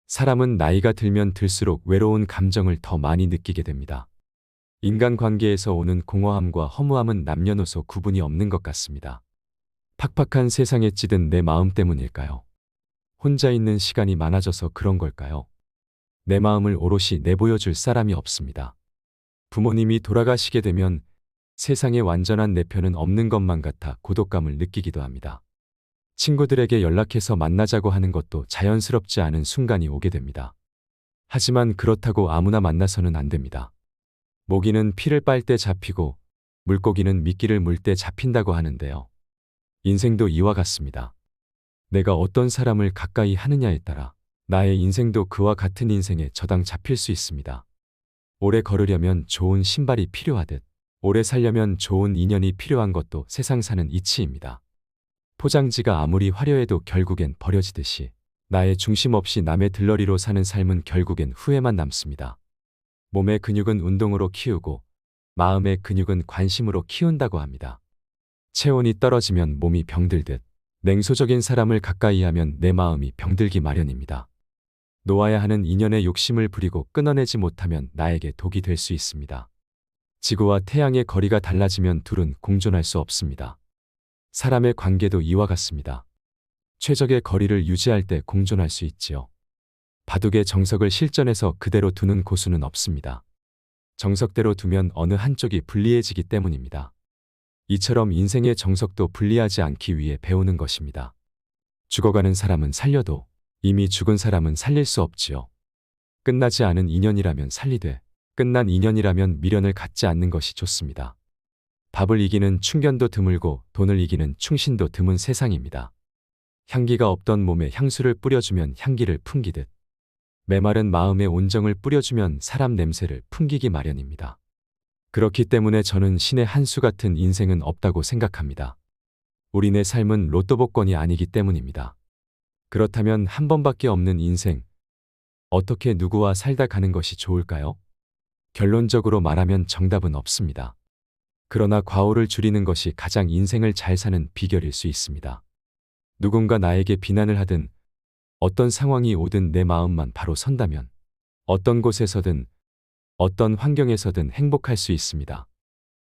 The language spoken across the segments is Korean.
사람은 나이가 들면 들수록 외로운 감정을 더 많이 느끼게 됩니다. 인간관계에서 오는 공허함과 허무함은 남녀노소 구분이 없는 것 같습니다. 팍팍한 세상에 찌든 내 마음 때문일까요? 혼자 있는 시간이 많아져서 그런 걸까요? 내 마음을 오롯이 내보여줄 사람이 없습니다. 부모님이 돌아가시게 되면 세상에 완전한 내 편은 없는 것만 같아 고독감을 느끼기도 합니다. 친구들에게 연락해서 만나자고 하는 것도 자연스럽지 않은 순간이 오게 됩니다. 하지만 그렇다고 아무나 만나서는 안 됩니다. 모기는 피를 빨 때 잡히고 물고기는 미끼를 물 때 잡힌다고 하는데요. 인생도 이와 같습니다. 내가 어떤 사람을 가까이 하느냐에 따라 나의 인생도 그와 같은 인생에 저당 잡힐 수 있습니다. 오래 걸으려면 좋은 신발이 필요하듯 오래 살려면 좋은 인연이 필요한 것도 세상 사는 이치입니다. 포장지가 아무리 화려해도 결국엔 버려지듯이 나의 중심 없이 남의 들러리로 사는 삶은 결국엔 후회만 남습니다. 몸의 근육은 운동으로 키우고 마음의 근육은 관심으로 키운다고 합니다. 체온이 떨어지면 몸이 병들듯 냉소적인 사람을 가까이 하면 내 마음이 병들기 마련입니다. 놓아야 하는 인연의 욕심을 부리고 끊어내지 못하면 나에게 독이 될 수 있습니다. 지구와 태양의 거리가 달라지면 둘은 공존할 수 없습니다. 사람의 관계도 이와 같습니다. 최적의 거리를 유지할 때 공존할 수 있지요. 바둑의 정석을 실전에서 그대로 두는 고수는 없습니다. 정석대로 두면 어느 한쪽이 불리해지기 때문입니다. 이처럼 인생의 정석도 불리하지 않기 위해 배우는 것입니다. 죽어가는 사람은 살려도 이미 죽은 사람은 살릴 수 없지요. 끝나지 않은 인연이라면 살리되 끝난 인연이라면 미련을 갖지 않는 것이 좋습니다. 밥을 이기는 충견도 드물고 돈을 이기는 충신도 드문 세상입니다. 향기가 없던 몸에 향수를 뿌려주면 향기를 풍기듯 메마른 마음에 온정을 뿌려주면 사람 냄새를 풍기기 마련입니다. 그렇기 때문에 저는 신의 한 수 같은 인생은 없다고 생각합니다. 우리네 삶은 로또 복권이 아니기 때문입니다. 그렇다면 한 번밖에 없는 인생, 어떻게 누구와 살다 가는 것이 좋을까요? 결론적으로 말하면 정답은 없습니다. 그러나 과오를 줄이는 것이 가장 인생을 잘 사는 비결일 수 있습니다. 누군가 나에게 비난을 하든 어떤 상황이 오든 내 마음만 바로 선다면 어떤 곳에서든 어떤 환경에서든 행복할 수 있습니다.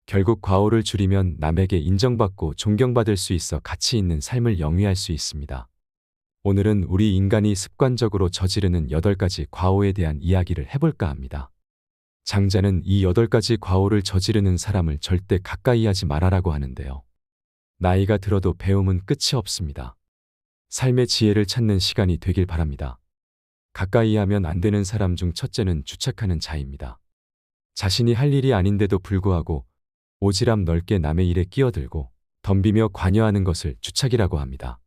결국 과오를 줄이면 남에게 인정받고 존경받을 수 있어 가치 있는 삶을 영위할 수 있습니다. 오늘은 우리 인간이 습관적으로 저지르는 8가지 과오에 대한 이야기를 해볼까 합니다. 장자는 이 8가지 과오를 저지르는 사람을 절대 가까이 하지 말아라고 하는데요. 나이가 들어도 배움은 끝이 없습니다. 삶의 지혜를 찾는 시간이 되길 바랍니다. 가까이 하면 안 되는 사람 중 첫째는 주착하는 자입니다. 자신이 할 일이 아닌데도 불구하고 오지랖 넓게 남의 일에 끼어들고 덤비며 관여하는 것을 주착이라고 합니다.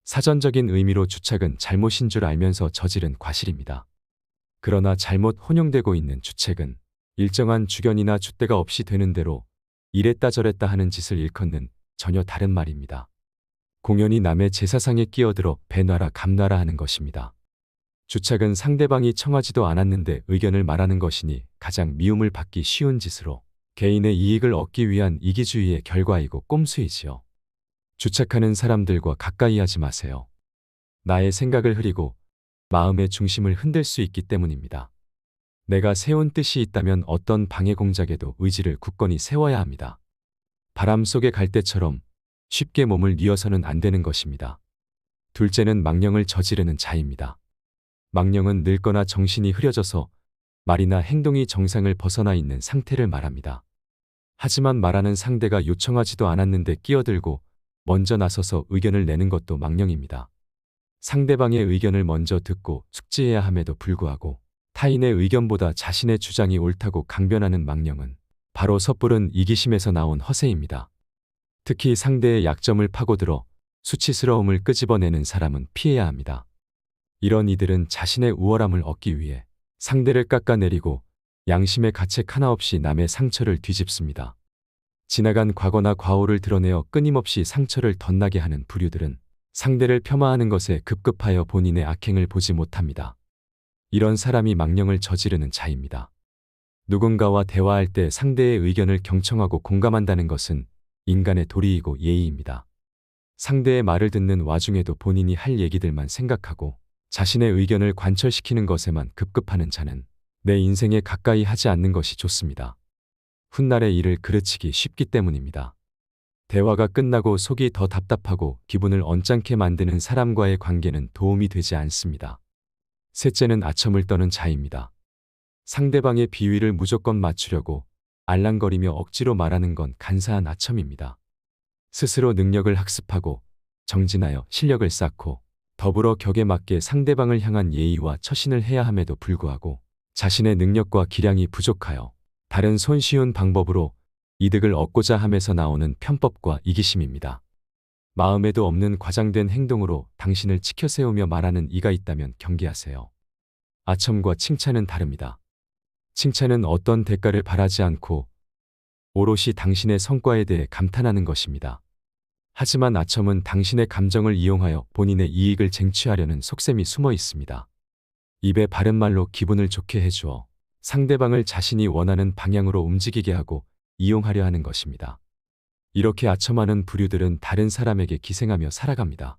사전적인 의미로 주착은 잘못인 줄 알면서 저지른 과실입니다. 그러나 잘못 혼용되고 있는 주책은 일정한 주견이나 줏대가 없이 되는 대로 이랬다 저랬다 하는 짓을 일컫는 전혀 다른 말입니다. 공연히 남의 제사상에 끼어들어 배놔라 감놔라 하는 것입니다. 주착은 상대방이 청하지도 않았는데 의견을 말하는 것이니 가장 미움을 받기 쉬운 짓으로 개인의 이익을 얻기 위한 이기주의의 결과이고 꼼수이지요. 주착하는 사람들과 가까이 하지 마세요. 나의 생각을 흐리고 마음의 중심을 흔들 수 있기 때문입니다. 내가 세운 뜻이 있다면 어떤 방해 공작에도 의지를 굳건히 세워야 합니다. 바람 속의 갈대처럼 쉽게 몸을 뉘어서는 안 되는 것입니다. 둘째는 망령을 저지르는 자입니다. 망령은 늙거나 정신이 흐려져서 말이나 행동이 정상을 벗어나 있는 상태를 말합니다. 하지만 말하는 상대가 요청하지도 않았는데 끼어들고 먼저 나서서 의견을 내는 것도 망령입니다. 상대방의 의견을 먼저 듣고 숙지해야 함에도 불구하고 타인의 의견보다 자신의 주장이 옳다고 강변하는 망령은 바로 섣부른 이기심에서 나온 허세입니다. 특히 상대의 약점을 파고들어 수치스러움을 끄집어내는 사람은 피해야 합니다. 이런 이들은 자신의 우월함을 얻기 위해 상대를 깎아내리고 양심의 가책 하나 없이 남의 상처를 뒤집습니다. 지나간 과거나 과오를 드러내어 끊임없이 상처를 덧나게 하는 부류들은 상대를 폄하하는 것에 급급하여 본인의 악행을 보지 못합니다. 이런 사람이 망령을 저지르는 자입니다. 누군가와 대화할 때 상대의 의견을 경청하고 공감한다는 것은 인간의 도리이고 예의입니다. 상대의 말을 듣는 와중에도 본인이 할 얘기들만 생각하고 자신의 의견을 관철시키는 것에만 급급하는 자는 내 인생에 가까이 하지 않는 것이 좋습니다. 훗날의 일을 그르치기 쉽기 때문입니다. 대화가 끝나고 속이 더 답답하고 기분을 언짢게 만드는 사람과의 관계는 도움이 되지 않습니다. 셋째는 아첨을 떠는 자입니다. 상대방의 비위를 무조건 맞추려고 알랑거리며 억지로 말하는 건 간사한 아첨입니다. 스스로 능력을 학습하고 정진하여 실력을 쌓고 더불어 격에 맞게 상대방을 향한 예의와 처신을 해야 함에도 불구하고 자신의 능력과 기량이 부족하여 다른 손쉬운 방법으로 이득을 얻고자 함에서 나오는 편법과 이기심입니다. 마음에도 없는 과장된 행동으로 당신을 치켜세우며 말하는 이가 있다면 경계하세요. 아첨과 칭찬은 다릅니다. 칭찬은 어떤 대가를 바라지 않고 오롯이 당신의 성과에 대해 감탄하는 것입니다. 하지만 아첨은 당신의 감정을 이용하여 본인의 이익을 쟁취하려는 속셈이 숨어 있습니다. 입에 바른 말로 기분을 좋게 해주어 상대방을 자신이 원하는 방향으로 움직이게 하고 이용하려 하는 것입니다. 이렇게 아첨하는 부류들은 다른 사람에게 기생하며 살아갑니다.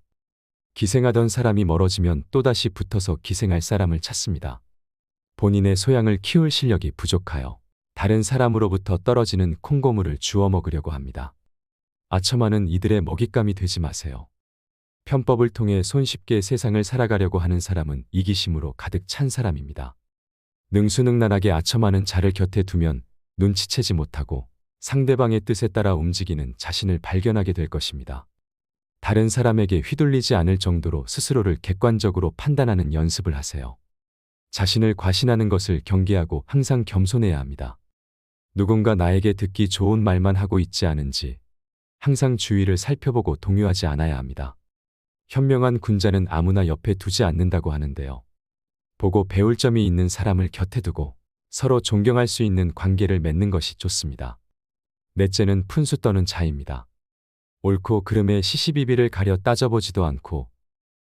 기생하던 사람이 멀어지면 또다시 붙어서 기생할 사람을 찾습니다. 본인의 소양을 키울 실력이 부족하여 다른 사람으로부터 떨어지는 콩고물을 주워 먹으려고 합니다. 아첨하는 이들의 먹잇감이 되지 마세요. 편법을 통해 손쉽게 세상을 살아가려고 하는 사람은 이기심으로 가득 찬 사람입니다. 능수능란하게 아첨하는 자를 곁에 두면 눈치채지 못하고 상대방의 뜻에 따라 움직이는 자신을 발견하게 될 것입니다. 다른 사람에게 휘둘리지 않을 정도로 스스로를 객관적으로 판단하는 연습을 하세요. 자신을 과신하는 것을 경계하고 항상 겸손해야 합니다. 누군가 나에게 듣기 좋은 말만 하고 있지 않은지 항상 주위를 살펴보고 동요하지 않아야 합니다. 현명한 군자는 아무나 옆에 두지 않는다고 하는데요. 보고 배울 점이 있는 사람을 곁에 두고 서로 존경할 수 있는 관계를 맺는 것이 좋습니다. 넷째는 푼수 떠는 자입니다. 옳고 그름의 시시비비를 가려 따져보지도 않고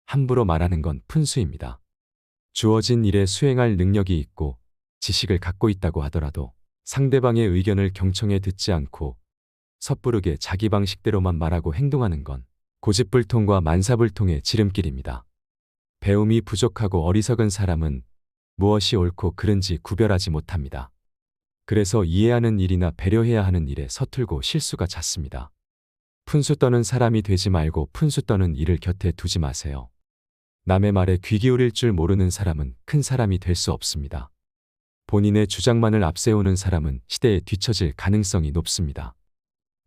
함부로 말하는 건 푼수입니다. 주어진 일에 수행할 능력이 있고 지식을 갖고 있다고 하더라도 상대방의 의견을 경청해 듣지 않고 섣부르게 자기 방식대로만 말하고 행동하는 건 고집불통과 만사불통의 지름길입니다. 배움이 부족하고 어리석은 사람은 무엇이 옳고 그른지 구별하지 못합니다. 그래서 이해하는 일이나 배려해야 하는 일에 서툴고 실수가 잦습니다. 푼수 떠는 사람이 되지 말고 푼수 떠는 일을 곁에 두지 마세요. 남의 말에 귀 기울일 줄 모르는 사람은 큰 사람이 될 수 없습니다. 본인의 주장만을 앞세우는 사람은 시대에 뒤처질 가능성이 높습니다.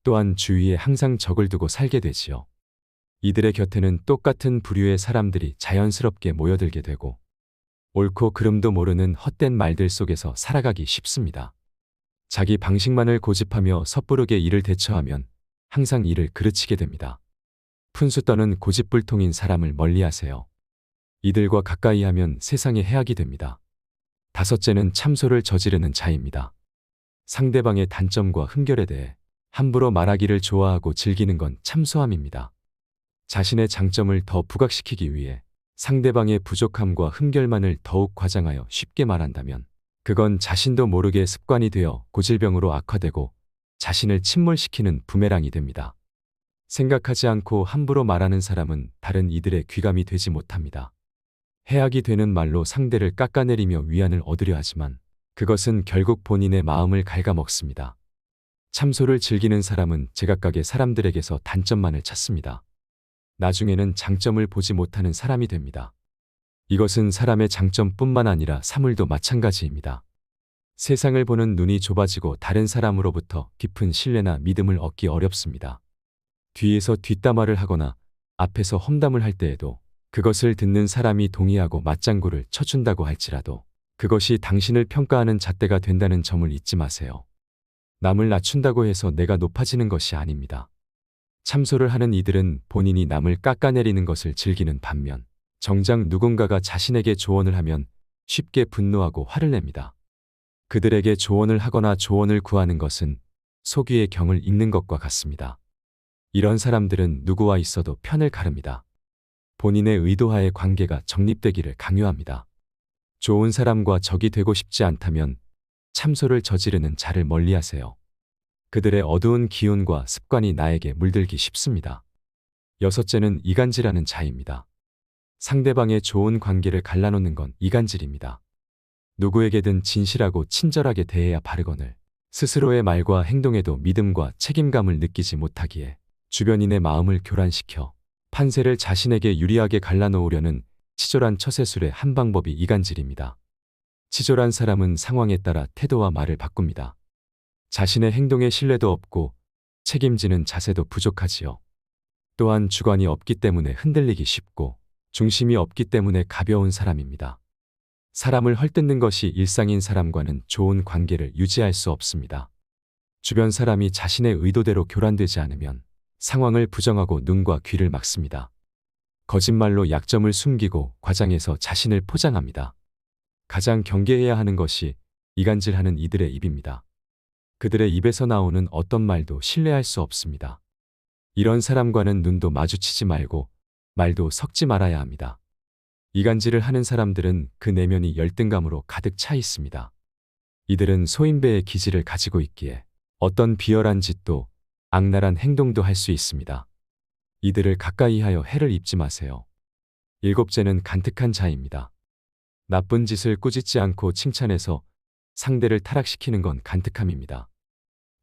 또한 주위에 항상 적을 두고 살게 되지요. 이들의 곁에는 똑같은 부류의 사람들이 자연스럽게 모여들게 되고 옳고 그름도 모르는 헛된 말들 속에서 살아가기 쉽습니다. 자기 방식만을 고집하며 섣부르게 일을 대처하면 항상 일을 그르치게 됩니다. 푼수 떠는 고집불통인 사람을 멀리하세요. 이들과 가까이 하면 세상에 해악이 됩니다. 다섯째는 참소를 저지르는 자입니다. 상대방의 단점과 흠결에 대해 함부로 말하기를 좋아하고 즐기는 건 참소함입니다. 자신의 장점을 더 부각시키기 위해 상대방의 부족함과 흠결만을 더욱 과장하여 쉽게 말한다면 그건 자신도 모르게 습관이 되어 고질병으로 악화되고 자신을 침몰시키는 부메랑이 됩니다. 생각하지 않고 함부로 말하는 사람은 다른 이들의 귀감이 되지 못합니다. 해악이 되는 말로 상대를 깎아내리며 위안을 얻으려 하지만 그것은 결국 본인의 마음을 갉아먹습니다. 참소를 즐기는 사람은 제각각의 사람들에게서 단점만을 찾습니다. 나중에는 장점을 보지 못하는 사람이 됩니다. 이것은 사람의 장점뿐만 아니라 사물도 마찬가지입니다. 세상을 보는 눈이 좁아지고 다른 사람으로부터 깊은 신뢰나 믿음을 얻기 어렵습니다. 뒤에서 뒷담화를 하거나 앞에서 험담을 할 때에도 그것을 듣는 사람이 동의하고 맞장구를 쳐준다고 할지라도 그것이 당신을 평가하는 잣대가 된다는 점을 잊지 마세요. 남을 낮춘다고 해서 내가 높아지는 것이 아닙니다. 참소를 하는 이들은 본인이 남을 깎아내리는 것을 즐기는 반면 정작 누군가가 자신에게 조언을 하면 쉽게 분노하고 화를 냅니다. 그들에게 조언을 하거나 조언을 구하는 것은 소귀의 경을 읽는 것과 같습니다. 이런 사람들은 누구와 있어도 편을 가릅니다. 본인의 의도하에 관계가 정립되기를 강요합니다. 좋은 사람과 적이 되고 싶지 않다면 참소를 저지르는 자를 멀리하세요. 그들의 어두운 기운과 습관이 나에게 물들기 쉽습니다. 여섯째는 이간질하는 자입니다. 상대방의 좋은 관계를 갈라놓는 건 이간질입니다. 누구에게든 진실하고 친절하게 대해야 바르거늘 스스로의 말과 행동에도 믿음과 책임감을 느끼지 못하기에 주변인의 마음을 교란시켜 판세를 자신에게 유리하게 갈라놓으려는 치졸한 처세술의 한 방법이 이간질입니다. 치졸한 사람은 상황에 따라 태도와 말을 바꿉니다. 자신의 행동에 신뢰도 없고 책임지는 자세도 부족하지요. 또한 주관이 없기 때문에 흔들리기 쉽고 중심이 없기 때문에 가벼운 사람입니다. 사람을 헐뜯는 것이 일상인 사람과는 좋은 관계를 유지할 수 없습니다. 주변 사람이 자신의 의도대로 교란되지 않으면 상황을 부정하고 눈과 귀를 막습니다. 거짓말로 약점을 숨기고 과장해서 자신을 포장합니다. 가장 경계해야 하는 것이 이간질하는 이들의 입입니다. 그들의 입에서 나오는 어떤 말도 신뢰할 수 없습니다. 이런 사람과는 눈도 마주치지 말고 말도 섞지 말아야 합니다. 이간질을 하는 사람들은 그 내면이 열등감으로 가득 차 있습니다. 이들은 소인배의 기질을 가지고 있기에 어떤 비열한 짓도 악랄한 행동도 할 수 있습니다. 이들을 가까이 하여 해를 입지 마세요. 일곱째는 간특한 자입니다. 나쁜 짓을 꾸짖지 않고 칭찬해서 상대를 타락시키는 건 간특함입니다.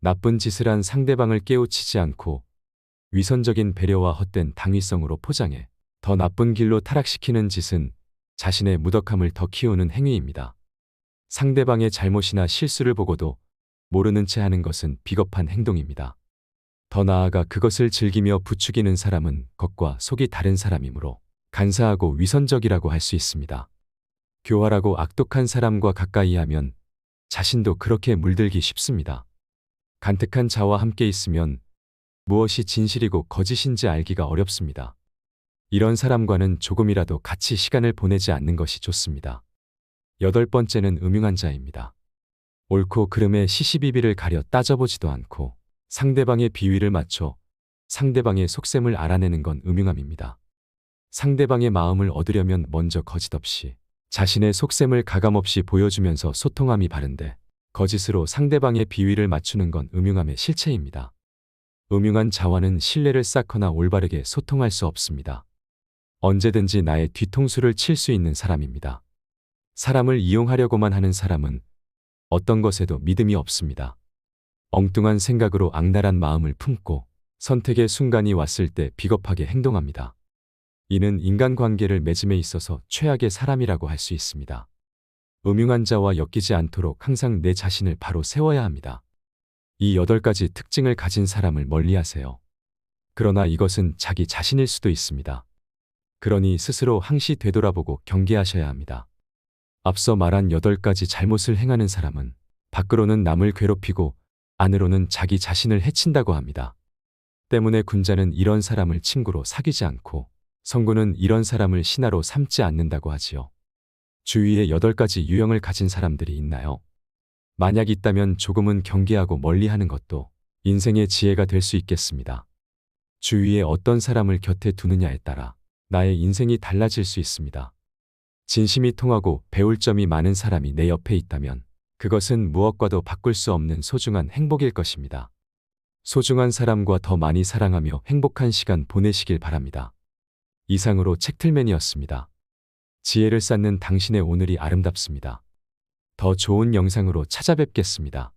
나쁜 짓을 한 상대방을 깨우치지 않고 위선적인 배려와 헛된 당위성으로 포장해 더 나쁜 길로 타락시키는 짓은 자신의 무덕함을 더 키우는 행위입니다. 상대방의 잘못이나 실수를 보고도 모르는 채 하는 것은 비겁한 행동입니다. 더 나아가 그것을 즐기며 부추기는 사람은 겉과 속이 다른 사람이므로 간사하고 위선적이라고 할 수 있습니다. 교활하고 악독한 사람과 가까이 하면 자신도 그렇게 물들기 쉽습니다. 간특한 자와 함께 있으면 무엇이 진실이고 거짓인지 알기가 어렵습니다. 이런 사람과는 조금이라도 같이 시간을 보내지 않는 것이 좋습니다. 여덟 번째는 음흉한 자입니다. 옳고 그름의 시시비비를 가려 따져보지도 않고 상대방의 비위를 맞춰 상대방의 속셈을 알아내는 건 음흉함입니다. 상대방의 마음을 얻으려면 먼저 거짓 없이 자신의 속셈을 가감없이 보여주면서 소통함이 바른데 거짓으로 상대방의 비위를 맞추는 건 음흉함의 실체입니다. 음흉한 자와는 신뢰를 쌓거나 올바르게 소통할 수 없습니다. 언제든지 나의 뒤통수를 칠 수 있는 사람입니다. 사람을 이용하려고만 하는 사람은 어떤 것에도 믿음이 없습니다. 엉뚱한 생각으로 악랄한 마음을 품고 선택의 순간이 왔을 때 비겁하게 행동합니다. 이는 인간관계를 맺음에 있어서 최악의 사람이라고 할 수 있습니다. 음흉한 자와 엮이지 않도록 항상 내 자신을 바로 세워야 합니다. 이 8가지 특징을 가진 사람을 멀리하세요. 그러나 이것은 자기 자신일 수도 있습니다. 그러니 스스로 항시 되돌아보고 경계하셔야 합니다. 앞서 말한 8가지 잘못을 행하는 사람은 밖으로는 남을 괴롭히고 안으로는 자기 자신을 해친다고 합니다. 때문에 군자는 이런 사람을 친구로 사귀지 않고 성군은 이런 사람을 신하로 삼지 않는다고 하지요. 주위에 8가지 유형을 가진 사람들이 있나요? 만약 있다면 조금은 경계하고 멀리하는 것도 인생의 지혜가 될 수 있겠습니다. 주위에 어떤 사람을 곁에 두느냐에 따라 나의 인생이 달라질 수 있습니다. 진심이 통하고 배울 점이 많은 사람이 내 옆에 있다면 그것은 무엇과도 바꿀 수 없는 소중한 행복일 것입니다. 소중한 사람과 더 많이 사랑하며 행복한 시간 보내시길 바랍니다. 이상으로 책틀맨이었습니다. 지혜를 쌓는 당신의 오늘이 아름답습니다. 더 좋은 영상으로 찾아뵙겠습니다.